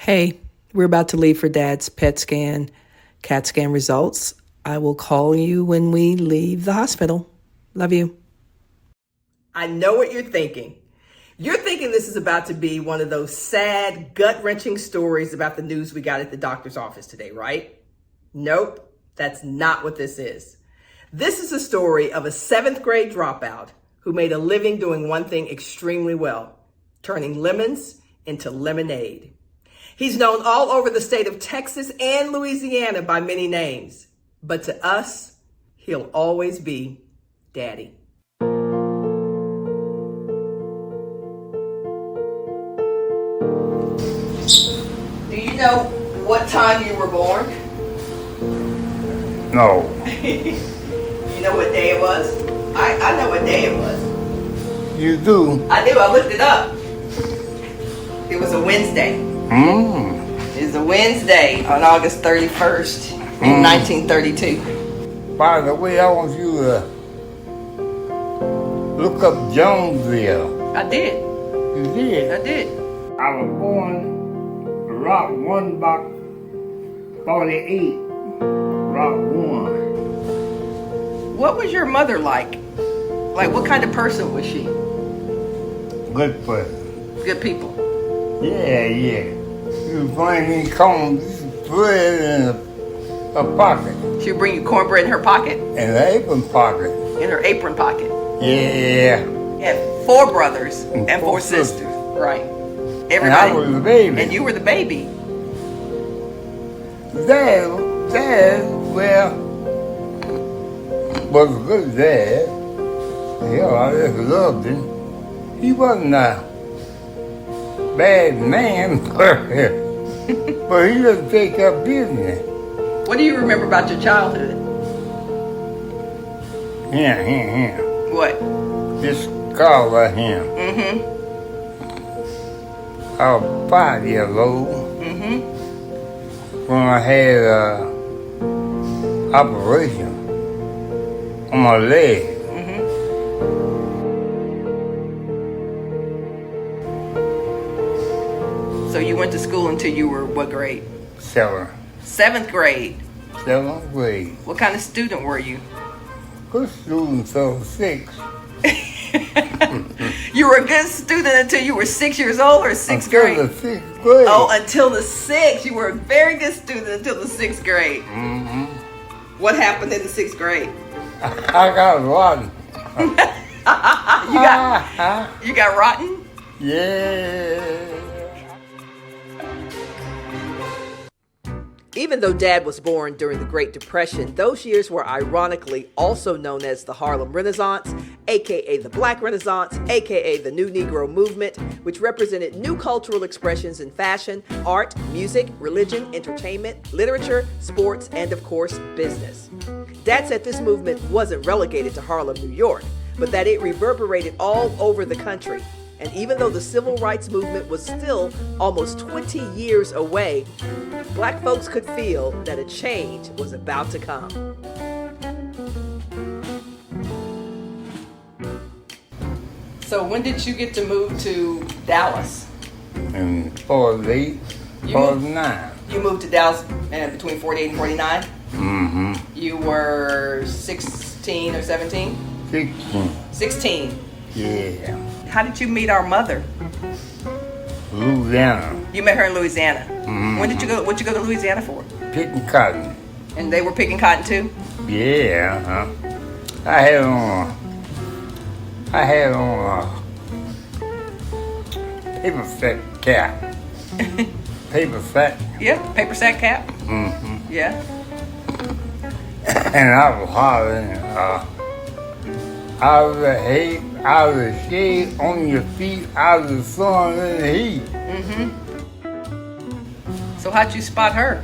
Hey, we're about to leave for Dad's PET scan, CAT scan results. I will call you when we leave the hospital. Love you. I know what you're thinking. You're thinking this is about to be one of those sad, gut-wrenching stories about the news we got at the doctor's office today, right? Nope, that's not what this is. This is a story of a 7th grade dropout who made a living doing one thing extremely well, turning lemons into lemonade. He's known all over the state of Texas and Louisiana by many names, but to us, he'll always be Daddy. Do you know what time you were born? No. You know what day it was? I know what day it was. You do? I do, I looked it up. It was a Wednesday. It was a Wednesday on August 31st in 1932. By the way, I want you to look up Jonesville. I did. You did? I did. I was born Rock 1 Block 48, Rock 1. What was your mother like? Like, what kind of person was she? Good person. Good people. Yeah. You bring me corn bread in a pocket. She would bring you cornbread in her pocket? In an apron pocket. In her apron pocket. Yeah. You had 4 brothers and 4 sisters. Right. Everybody. And I was the baby. And you were the baby. Dad, well, was a good dad. Hell, I just loved him. He wasn't a bad man, but he just take up business. What do you remember about your childhood? Yeah. What? This car right here. Mm-hmm. I was 5 years old when I had an operation on my leg. So you went to school until you were what grade? 7th 7th grade. grade. What kind of student were you? Good student till 6. You were a good student until you were 6 years old or 6th grade? Until the 6th grade. Oh, until the 6th. You were a very good student until the 6th grade. What happened in the 6th grade? I got rotten. You got rotten? Yeah. Even though Dad was born during the Great Depression, those years were ironically also known as the Harlem Renaissance, aka the Black Renaissance, aka the New Negro Movement, which represented new cultural expressions in fashion, art, music, religion, entertainment, literature, sports, and of course, business. Dad said this movement wasn't relegated to Harlem, New York, but that it reverberated all over the country. And even though the civil rights movement was still almost 20 years away, Black folks could feel that a change was about to come. So when did you get to move to Dallas? And 48, 49. You moved to Dallas between 48 and 49? You were 16 or 17? 16. 16. Yeah. How did you meet our mother? Louisiana. You met her in Louisiana. When did you go? What'd you go to Louisiana for? Picking cotton. And they were picking cotton too? Yeah. I had on a paper sack cap. Paper sack. Yeah, paper sack cap. Yeah. And I was hollering, out of the heat, out of the shade, on your feet, out of the sun and the heat. So how'd you spot her?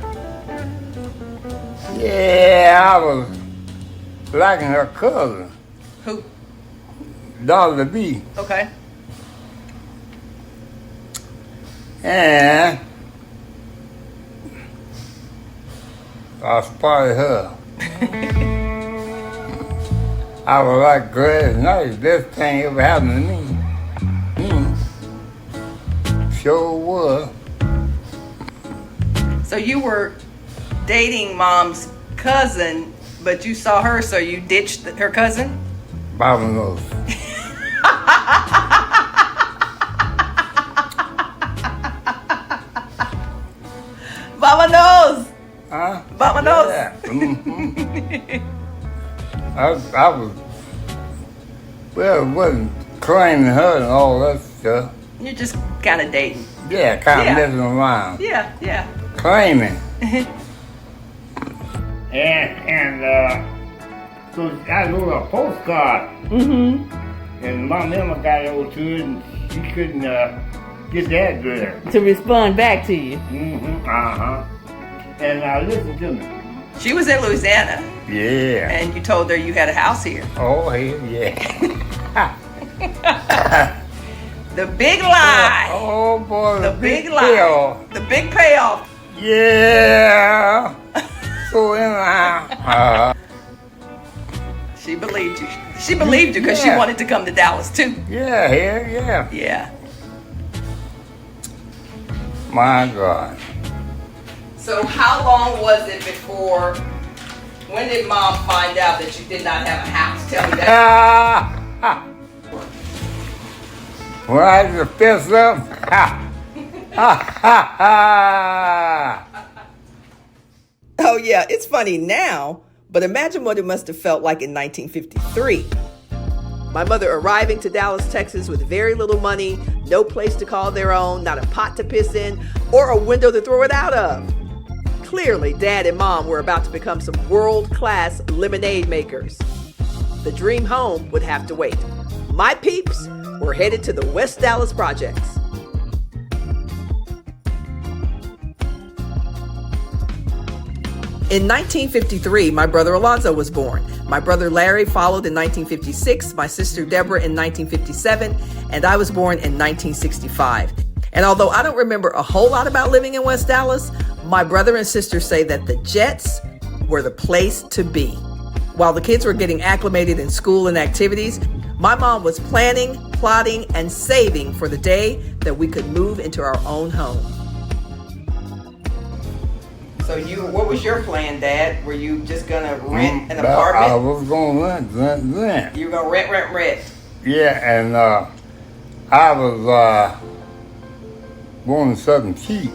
Yeah, I was liking her cousin, Who? Dollar B. Okay. And I spotted her. I was like, glad night, best thing ever happened to me. Sure was. So you were dating mom's cousin, but you saw her, so you ditched her cousin? Baba knows. Mama knows. Huh? Mama knows. Yeah. I was, well, wasn't claiming her and all that stuff. You're just kind of dating. Yeah, kind of Yeah. messing around. Yeah. Claiming. So I wrote a postcard. Mm-hmm. And my mama got over to it and she couldn't get the address. To respond back to you. Mm-hmm. Uh-huh. And listen to me. She was in Louisiana, Yeah. and you told her you had a house here. Oh, hell yeah. The big lie. Oh, boy. The big lie. payoff. The big payoff. Yeah. So anyhow. She believed you. She believed you because she Yeah. wanted to come to Dallas too. Yeah, hell yeah. Yeah. My God. So how long was it before, when did mom find out that you did not have a house? Tell me that. When I had to fess up. Oh, yeah, it's funny now, but imagine what it must have felt like in 1953. My mother arriving to Dallas, Texas with very little money, no place to call their own, not a pot to piss in, or a window to throw it out of. Clearly, Dad and Mom were about to become some world-class lemonade makers. The dream home would have to wait. My peeps were headed to the West Dallas projects. In 1953, my brother Alonzo was born. My brother Larry followed in 1956, my sister Deborah in 1957, and I was born in 1965. And although I don't remember a whole lot about living in West Dallas, my brother and sister say that the Jets were the place to be. While the kids were getting acclimated in school and activities, my mom was planning, plotting, and saving for the day that we could move into our own home. So what was your plan, Dad? Were you just gonna rent an I apartment? was going to rent. You were gonna rent. Yeah, and I was wanting something cheap.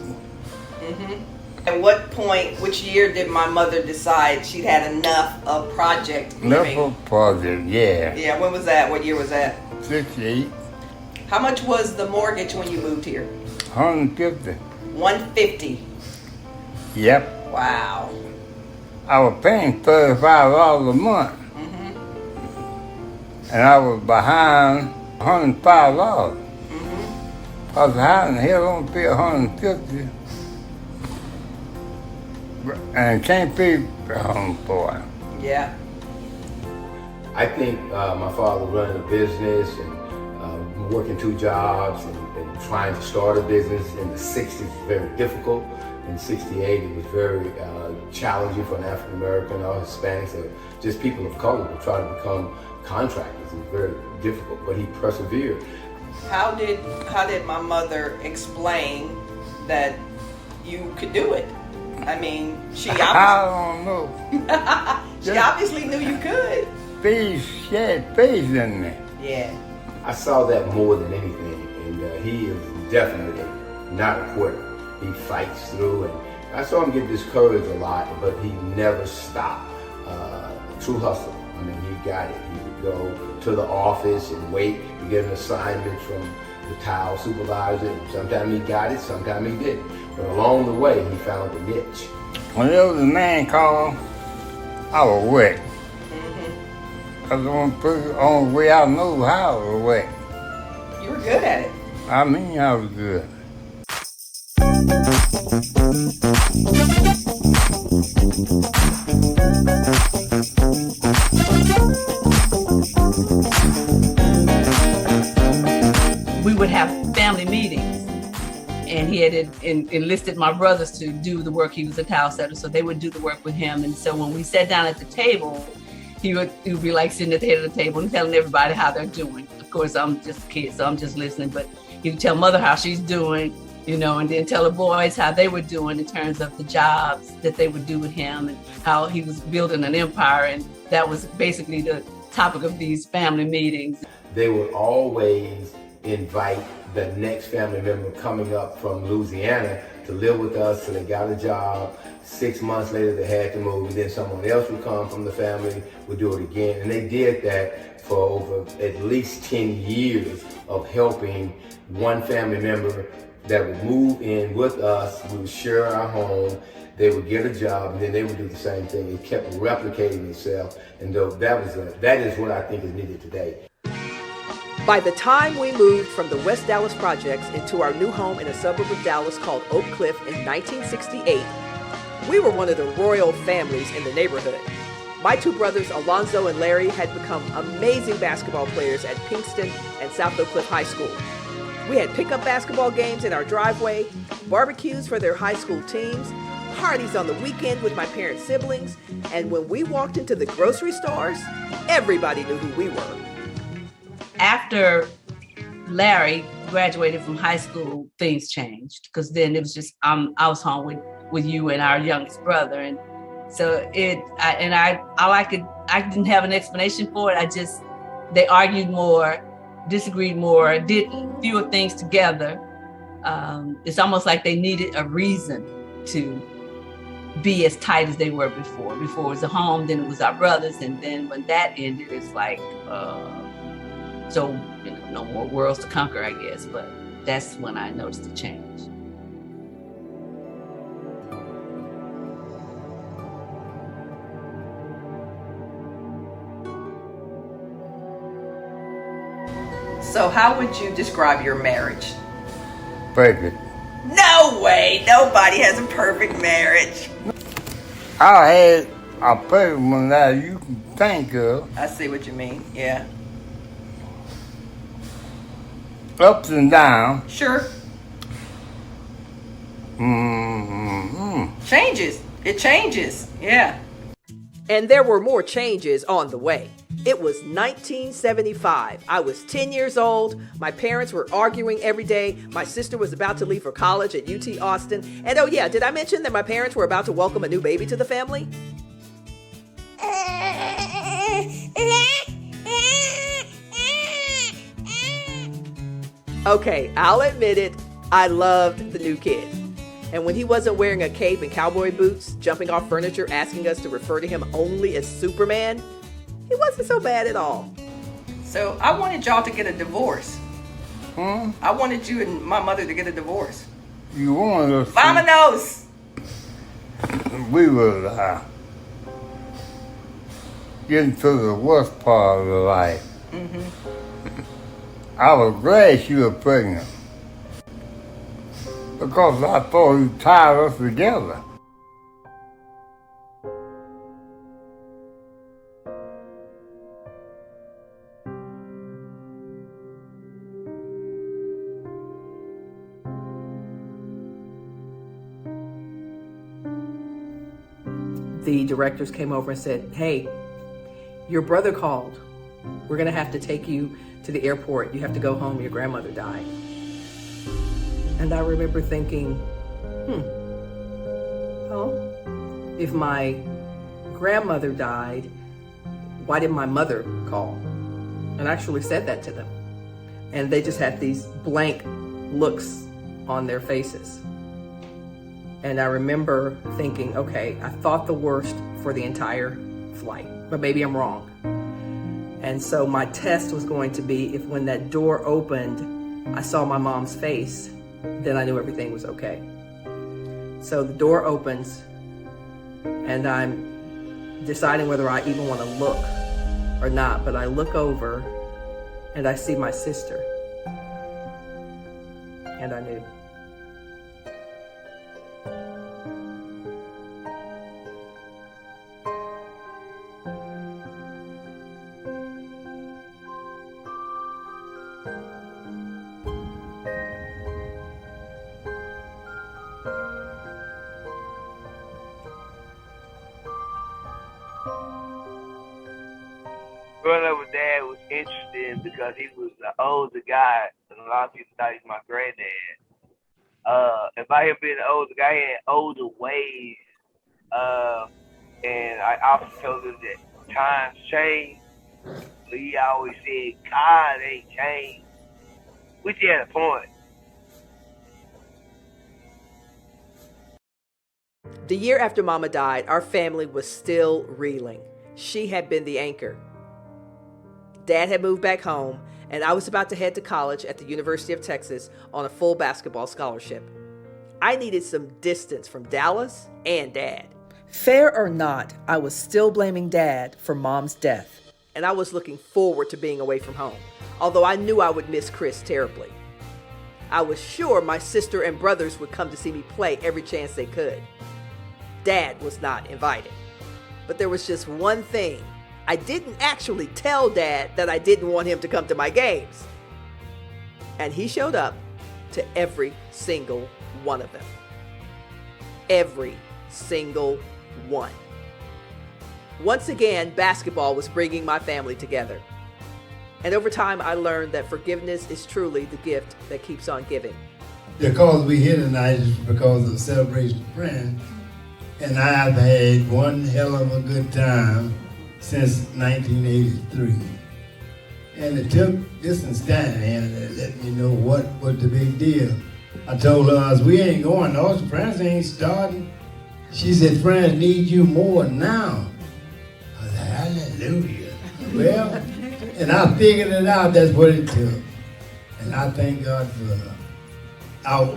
At what point, which year did my mother decide she'd had enough of project living? Enough project, yeah. Yeah, when was that? What year was that? 68, How much was the mortgage when you moved here? 150. $150. Yep. Wow. I was paying $35 a month. And I was behind $105. Because how in the hell don't pay $150? And can't pay, oh boy. Yeah. I think my father running a business and working 2 jobs and trying to start a business in the 60s was very difficult. In 68, it was very challenging for an African American or Hispanics or just people of color to try to become contractors. It was very difficult, but he persevered. How did my mother explain that you could do it? I mean, she I obviously, don't know. she obviously knew you could. She had faith in me. Yeah. I saw that more than anything, and he is definitely not a quitter. He fights through, and I saw him get discouraged a lot, but he never stopped. True hustle. I mean, he got it. He would go to the office and wait to get an assignment from the tile supervisor. Sometimes he got it, sometimes he didn't. But along the way, he found a niche. Whenever the man called, I was wet. That's the only way I know how I was wet. You were good at it. I mean, I was good. We would have family meetings, and he had enlisted my brothers to do the work. He was a tile setter, so they would do the work with him. And so when we sat down at the table, he would be like sitting at the head of the table and telling everybody how they're doing. Of course, I'm just a kid, so I'm just listening, but he would tell Mother how she's doing, and then tell the boys how they were doing in terms of the jobs that they would do with him and how he was building an empire. And that was basically the topic of these family meetings. They would always invite the next family member coming up from Louisiana to live with us till they got a job. 6 months later, they had to move, and then someone else would come from the family, would do it again. And they did that for over at least 10 years of helping one family member that would move in with us. We would share our home. They would get a job, and then they would do the same thing. It kept replicating itself, and that is what I think is needed today. By the time we moved from the West Dallas projects into our new home in a suburb of Dallas called Oak Cliff in 1968, we were one of the royal families in the neighborhood. My two brothers, Alonzo and Larry, had become amazing basketball players at Pinkston and South Oak Cliff High School. We had pickup basketball games in our driveway, barbecues for their high school teams, parties on the weekend with my parents' siblings, and when we walked into the grocery stores, everybody knew who we were. After Larry graduated from high school, things changed because then it was just I was home with you and our youngest brother, and so I didn't have an explanation for it. They argued more, disagreed more, did fewer things together. It's almost like they needed a reason to be as tight as they were before. Before it was a home, then it was our brothers, and then when that ended, it's like. So, no more worlds to conquer, I guess, but that's when I noticed the change. So how would you describe your marriage? Perfect. No way! Nobody has a perfect marriage. I had a perfect one that you can think of. I see what you mean, yeah. Ups and downs. Sure. Changes. It changes, yeah. And there were more changes on the way. It was 1975. I was 10 years old. My parents were arguing every day. My sister was about to leave for college at UT Austin. And oh yeah, did I mention that my parents were about to welcome a new baby to the family? Okay, I'll admit it, I loved the new kid. And when he wasn't wearing a cape and cowboy boots, jumping off furniture, asking us to refer to him only as Superman, he wasn't so bad at all. So I wanted y'all to get a divorce. I wanted you and my mother to get a divorce. You wanted us to- Vamonos! We were getting to the worst part of the life. I was glad she was pregnant because I thought he tied us together. The directors came over and said, "Hey, your brother called. We're going to have to take you to the airport. You have to go home. Your grandmother died." And I remember thinking, well, if my grandmother died, why didn't my mother call? And I actually said that to them. And they just had these blank looks on their faces. And I remember thinking, okay, I thought the worst for the entire flight, but maybe I'm wrong. And so my test was going to be if when that door opened, I saw my mom's face, then I knew everything was okay. So the door opens and I'm deciding whether I even want to look or not, but I look over and I see my sister. And I knew. Growing up with Dad was interesting because he was an older guy, and a lot of people thought he was my granddad. About him being an older guy, he had older ways. And I often told him that times change. But he always said, God ain't changed. Which he had a point. The year after Mama died, our family was still reeling. She had been the anchor. Dad had moved back home, and I was about to head to college at the University of Texas on a full basketball scholarship. I needed some distance from Dallas and Dad. Fair or not, I was still blaming Dad for Mom's death. And I was looking forward to being away from home, although I knew I would miss Chris terribly. I was sure my sister and brothers would come to see me play every chance they could. Dad was not invited. But there was just one thing. I didn't actually tell Dad that I didn't want him to come to my games. And he showed up to every single one of them. Every single one. Once again, basketball was bringing my family together. And over time, I learned that forgiveness is truly the gift that keeps on giving. The cause we here tonight is because of Celebration of Friends. And I've had one hell of a good time since 1983. And it took this and Stan to let me know what was the big deal. I told her, we ain't going, those friends ain't starting. She said, friends need you more now. I was like, hallelujah. Well, and I figured it out, that's what it took. And I thank God for out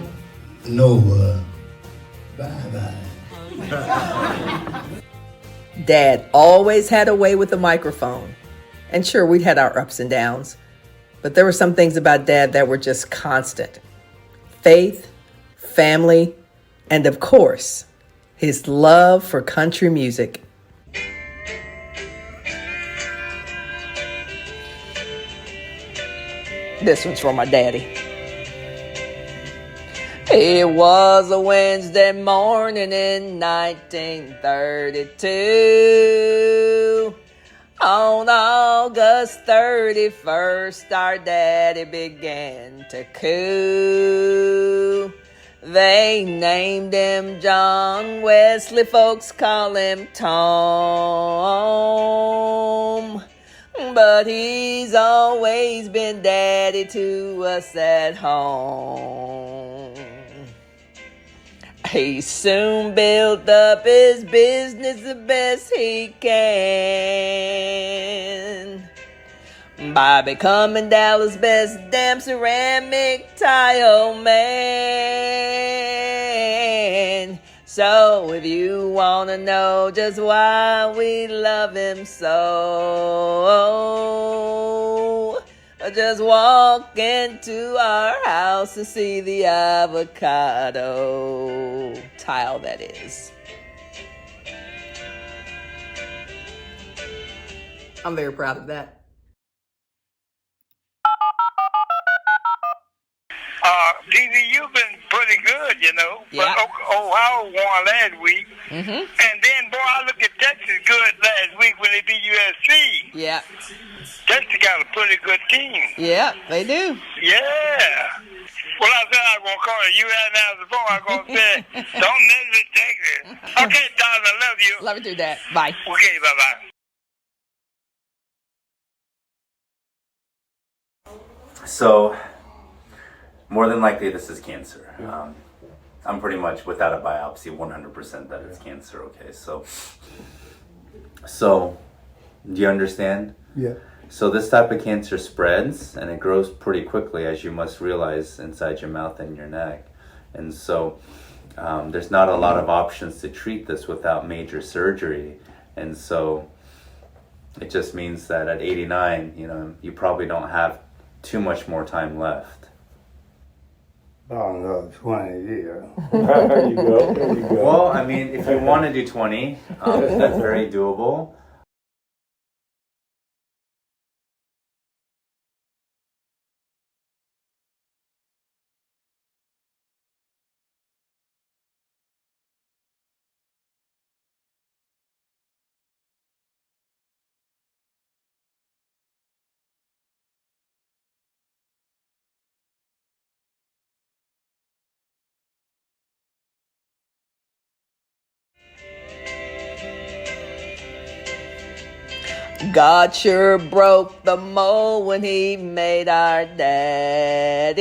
Nova. Bye-bye. Dad always had a way with the microphone. And sure, we'd had our ups and downs. But there were some things about Dad that were just constant. Faith, family, and of course, his love for country music. This one's for my daddy. It was a Wednesday morning in 1932. On August 31st, our daddy began to coo. They named him John Wesley, folks call him Tom. But he's always been daddy to us at home. He soon built up his business the best he can by becoming Dallas' best damn ceramic tile man. So if you want to know just why we love him so, just walk into our house to see the avocado tile, that is. I'm very proud of that. DV, you've been pretty good, you know. Yeah. But Ohio won last week. Mm-hmm. And then, boy, I look at Texas good last week when they beat USC. Yeah. Texas got a pretty good team. Yeah, they do. Yeah. Well, I said I was going to call you right now the phone. I was going to say, don't mess with Texas. Okay, darling, I love you. Love you too, Dad. Bye. Okay, bye-bye. So, more than likely this is cancer. I'm pretty much without a biopsy 100% that it's cancer, okay? So, do you understand? Yeah. So this type of cancer spreads and it grows pretty quickly, as you must realize, inside your mouth and your neck. And so there's not a lot of options to treat this without major surgery. And so it just means that at 89, you probably don't have too much more time left. Oh, no, 20 years. There you go. There you go. Well, I mean, if you want to do 20, that's very doable. God sure broke the mold when he made our daddy.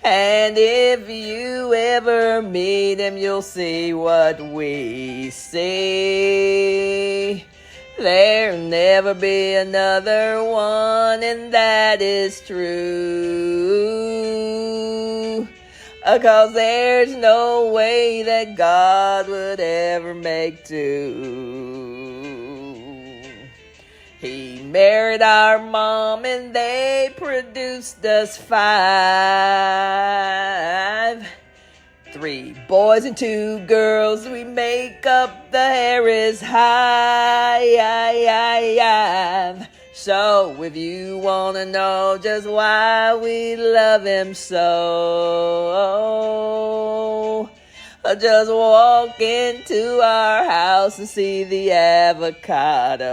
And if you ever meet him, you'll see what we see. There'll never be another one, and that is true. 'Cause there's no way that God would ever make two. He married our mom and they produced us 5. 3 boys and 2 girls, we make up the Harris Hive. So if you want to know just why we love him so, just walk into our house and see the avocado.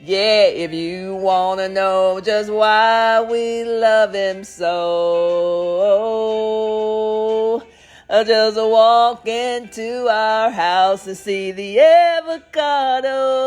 Yeah, if you want to know just why we love him so, just walk into our house and see the avocado.